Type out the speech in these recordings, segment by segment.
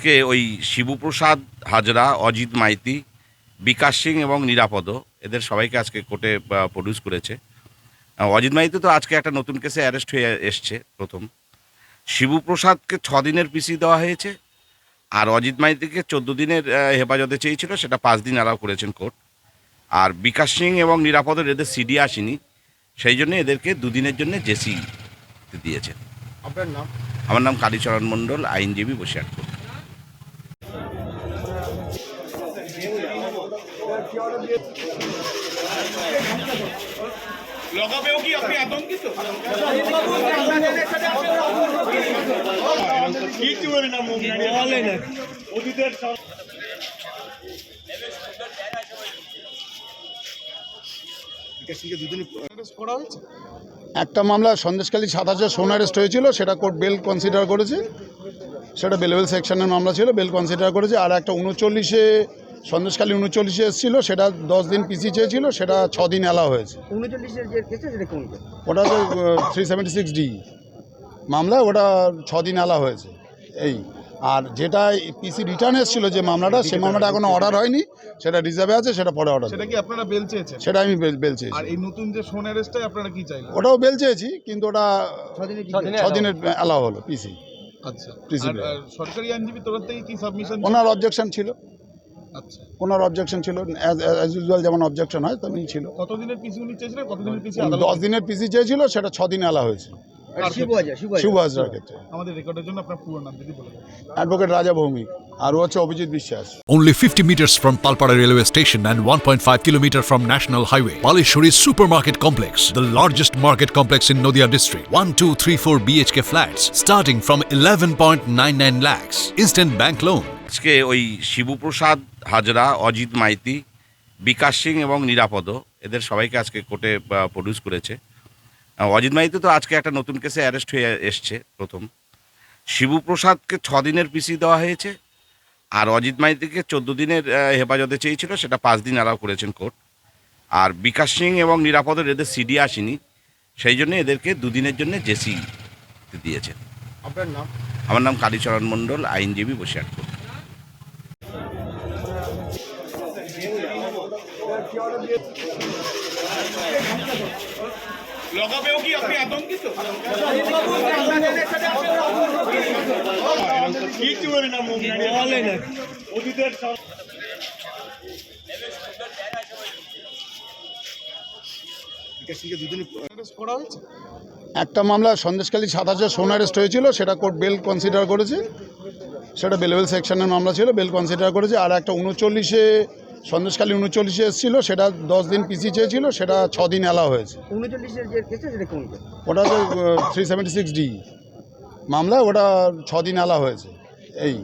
আজকে ওই শিবুপ্রসাদ হাজরা, অজিত মাইতি, বিকাশ সিং এবং নিরাপদ এদের সবাইকে আজকে কোর্টে প্রডিউস করেছে। অজিত মাইতি তো আজকে একটা নতুন কেসে অ্যারেস্ট হয়ে এসছে প্রথম। শিবুপ্রসাদকে 6 দিনের পিসি দেওয়া হয়েছে, আর অজিত মাইতিকে 14 দিনের হেফাজতে চেয়েছিল, সেটা 5 দিন অ্যালাউ করেছেন কোর্ট। আর বিকাশ সিং এবং নিরাপদের এদের সিডি আসেনি, সেই জন্য এদেরকে 2 দিনের জন্য জেসি দিয়েছেন। আপনার নাম? আমার নাম কালীচরণ মণ্ডল, আইনজীবী, বসিরহাট। লগাবেও কি আপনি আতঙ্কিত? কিছু বলি না, মুখ বলে না অতীতের একটা মামলা সন্দেশখালী 27 সোন অ্যারেস্ট হয়েছিল, সেটা কোর্ট বেল কনসিডার করেছে, সেটা বেলেবেল সেকশনের মামলা ছিল, বেল কনসিডার করেছে। আর একটা 39-এ সন্দেশখালী 39-এ এসেছিল, সেটা 10 দিন পিসি চেয়েছিল, সেটা 6 দিন অ্যালাউ হয়েছে। 39-এর যে কেসটা সেটা কোন কেস? ওটা তো 376D মামলা, ওটা 6 দিন অ্যালাউ হয়েছে এই। আর যেটা পিসি রিটার্ন এসেছিল যে মামলাটা, সেই মামলাটা এখনো অর্ডার হয়নি, সেটা রিজার্ভে আছে, সেটা পরে অর্ডার। সেটা কি আপনারা বেল চেয়েছেন? সেটা আমি বেল চেয়েছি। আর এই নতুন যে সোন অ্যারেস্টে আপনারা কি চাইলেন? ওটাও বেল চেয়েছি, কিন্তু ওটা 6 দিনের অ্যালাউ হলো পিসি। আচ্ছা, প্রিন্সিপাল। আর সরকারি আইনজীবী তরফ থেকে কি সাবমিশন? ওনার অবজেকশন ছিল, আচ্ছা, ওনার অবজেকশন ছিল, অ্যাজ ইউজুয়াল যেমন অবজেকশন হয় তেমনি ছিল। কতদিনের পিসি উনি চেয়েছিলেন? কতদিনের পিসি? 10 দিনের পিসি চেয়েছিল, সেটা 6 দিন অ্যালাউ হয়েছে। শিবু হাজরার ক্ষেত্রে। আমাদের রেকর্ডের জন্য আপনার পুরো নাম যদি বলে দেন। অ্যাডভোকেট রাজা ভৌমিক, আর ও হচ্ছে অভিজিৎ বিশ্বাস। Only 50 meters from Palpara railway station and 1.5 kilometer from National Highway, Palishuri Supermarket Complex, the largest market complex in Nadia district. 1, 2, 3, 4 BHK flats starting from 11.99 lakhs. Instant bank loan. আজকে ওই শিবুপ্রসাদ হাজরা, অজিত মাইতি, বিকাশ সিং এবং নিরাপদ এদের সবাইকে আজকে কোর্টে প্রডিউস করেছে। অজিত মাইতি তো আজকে একটা নতুন কেসে অ্যারেস্ট হয়ে এসছে প্রথম। শিবুপ্রসাদকে 6 দিনের পিসি দেওয়া হয়েছে, আর অজিত মাইতিকে 14 দিনের হেফাজতে চেয়েছিল, সেটা 5 দিন অ্যালাউ করেছেন কোর্ট। আর বিকাশ সিং এবং নিরাপদের এদের সিডি আসেনি, সেই জন্য এদেরকে 2 দিনের জন্য জেসি দিয়েছেন। আপনার নাম? আমার নাম কালীচরণ মণ্ডল, আইনজীবী, বসিরহাট। লগাবেও কি আপনি আতঙ্কিত? কিছু বলি না, মুখ বলে না অতীতের একটা মামলা সন্দেশখালী 27-এ সোন অ্যারেস্ট হয়েছিল, সেটা কোর্ট বেল কনসিডার করেছে, সেটা বেলেবেল সেকশনের মামলা ছিল, বেল কনসিডার করেছে। আর একটা 39-এ সন্দেশখালী 39-এ এসেছিল, সেটা 10 দিন পিসি চেয়েছিল, সেটা 6 দিন অ্যালাউ হয়েছে। 39-এর যে কেসটা সেটা কোন কেস? ওটা তো 376D মামলা, ওটা 6 দিন অ্যালাউ হয়েছে এই।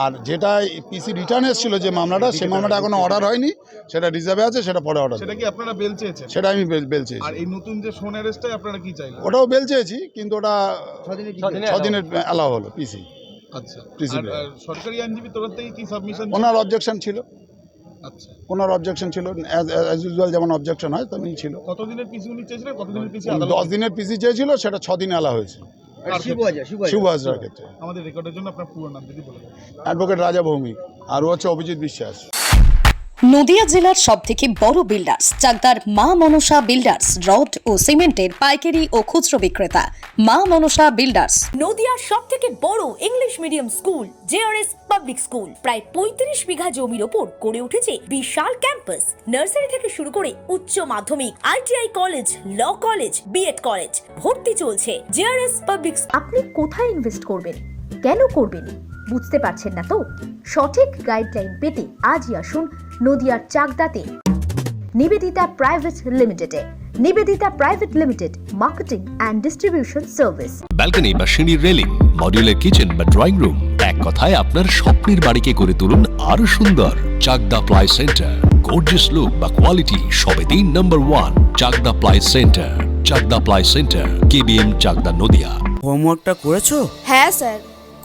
আর যেটা পিসি রিটার্ন এসেছিল যে মামলাটা, সেই মামলাটা এখনো অর্ডার হয়নি, সেটা রিজার্ভে আছে, সেটা পরে অর্ডার। সেটা কি আপনারা বেল চেয়েছেন? সেটা আমি বেল চেয়েছি। আর এই নতুন যে সোন অ্যারেস্টে আপনারা কি চাইলেন? ওটাও বেল চেয়েছি, কিন্তু ওটা 6 দিনের অ্যালাউ হলো পিসি। আচ্ছা, প্রিন্সিপাল। আর সরকারি আইনজীবী তরফ থেকে কি সাবমিশন? ওনার অবজেকশন ছিল, আচ্ছা, ওনার অবজেকশন ছিল, অ্যাজ ইউজুয়াল যেমন অবজেকশন হয় তেমনি ছিল। কতদিনের পিসি উনি চেয়েছিলেন? কতদিনের পিসি? 10 দিনের পিসি চেয়েছিল, সেটা 6 দিন অ্যালাউ হয়েছে। শিবু হাজরার ক্ষেত্রে। আমাদের রেকর্ডের জন্য আপনার পুরো নাম যদি বলে দেন। অ্যাডভোকেট রাজা ভৌমিক, আর ও হচ্ছে অভিজিৎ বিশ্বাস। নদিয়া জেলার সবথেকে বড় বিল্ডার্স চাকদার মা মনসা বিল্ডার্স, রড ও সিমেন্টের পাইকারি ও খুচরো বিক্রেতা মা মনসা বিল্ডার্স। নদিয়ার সবথেকে বড় English medium school JRS public school, প্রায় 35 বিঘা জমির ওপর গড়ে উঠেছে বিশাল ক্যাম্পাস। নার্সারি থেকে শুরু করে উচ্চ মাধ্যমিক, ITI college, law college, BEd college, ভর্তি চলছে। JRS public. আপনি কোথায় ইনভেস্ট করবেন, কেন করবেন, বুঝতে পারছেন না তো? সঠিক গাইডলাইন পেতে আজই আসুন নদিয়ার চাকদাতে নিবেদিতা প্রাইভেট লিমিটেডে। Nivedita private limited, marketing and distribution service. Balcony বা সিঁড়ির রেলিং, মডিউলার কিচেন বা ড্রয়িং রুম, এক কথায় আপনার স্বপ্নের বাড়িকে করে তুলুন আরো সুন্দর। Chakdah ply centre, gorgeous look বা কোয়ালিটি সবে 3 নম্বর 1 Chakdah ply centre. Chakdah ply centre, KBM, Chakdah, Nadia. হোমওয়ার্কটা করেছো? হ্যাঁ স্যার।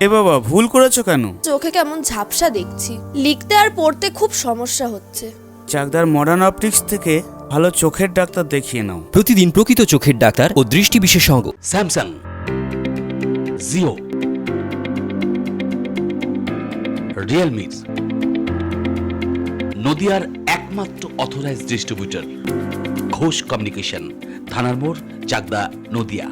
এ বাবা, ভুল করেছো কেন? চোখে কেমন ঝাপসা দেখছি, লিখতে আর পড়তে খুব সমস্যা হচ্ছে। চাকদার মডার্ন অপটিক্স থেকে ভালো চোখের ডাক্তার দেখিয়ে নাও। প্রতিদিন প্রকৃত চোখের ডাক্তার ও দৃষ্টি বিশেষজ্ঞ। স্যামসাং, জিও, রিয়েলমির নদিয়ার একমাত্র অথরাইজড ডিস্ট্রিবিউটর ঘোষ কমিউনিকেশন, থানার মোড়, চাকদা, নদিয়া।